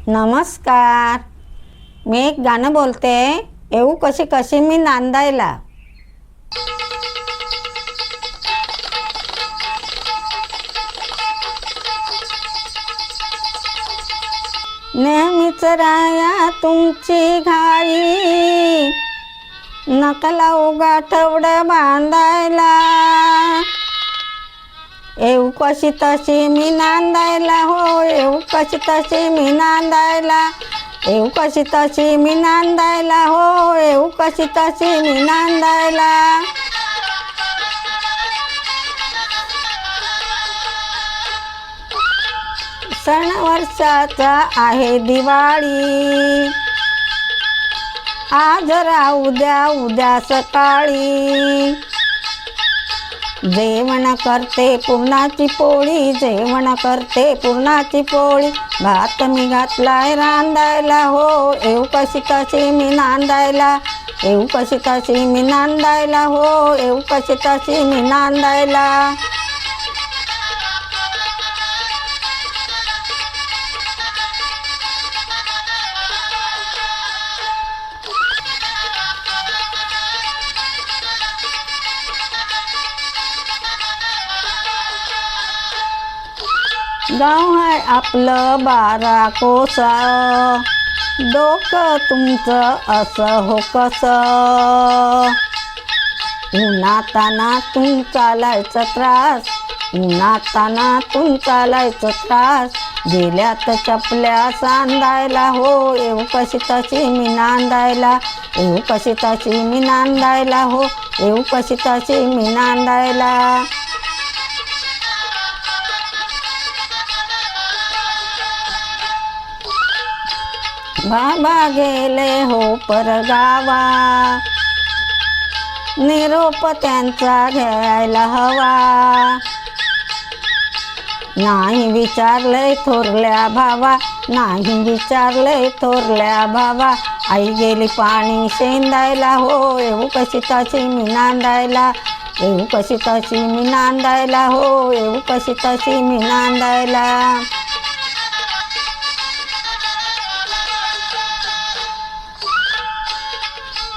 नमस्कार. मी एक गाणं बोलते. येऊ कशी कशी मी नांदायला. नेहमीच राया तुमची घाई, नकला उगा ठेवडं बांधायला. येऊ कशी तशी मी नांदायला हो, येऊ कशी तशी मी नांदायला. येऊ कशी तशी मी नांदायला हो, येऊ कशी तशी मी नांदायला. सण वर्षाचा आहे दिवाळी, आज राहू द्या उद्या सकाळी. जेवण करते पुरणाची पोळी, जेवण करते पुरणाची पोळी. भात मी घातलाय रांधायला हो, येऊ कशी तशी मी नांदायला. येऊ कशी तशी मी नांदायला हो, येऊ कशी तशी मी नांदायला. गाव आहे आपलं 12 कोस, डोकं तुमचं असं हो कसं. उन्हातानातून चालायचं त्रास, उन्हातानातून चालायचं त्रास. गेल्यात चपल्या सांधायला हो, येऊ कशी तशी मी नांदायला. येऊ कशी तशी मी नांदायला हो, येऊ कशी तशी मी नांदायला. बाबा गेले हो परगावा, निरोप त्यांचा घ्यायला हवा. नाही विचारलंय थोरल्या भावा, नाही विचारलंय थोरल्या भावा. आई गेली पाणी शेंदायला हो, येऊ कशी तशी मी नांदायला. येऊ कशी तशी मी नांदायला हो, येऊ कशी तशी मी नांदायला.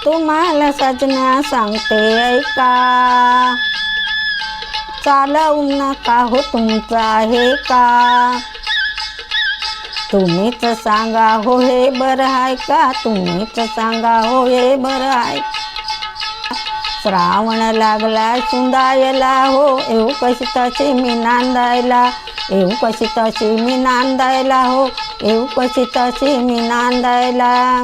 तुम्हाला सजना सांगते ऐका, चालवू नका हो तुमचं आहे का. तुम्हीच सांगा हो हे बरं आहे का, तुम्हीच सांगा हो हे बरं आहे. श्रावण लागला सुंदायला हो, येऊ कशी तशी मी नांदायला. येऊ कशी तशी मी नांदायला हो, येऊ कशी तशी मी नांदायला.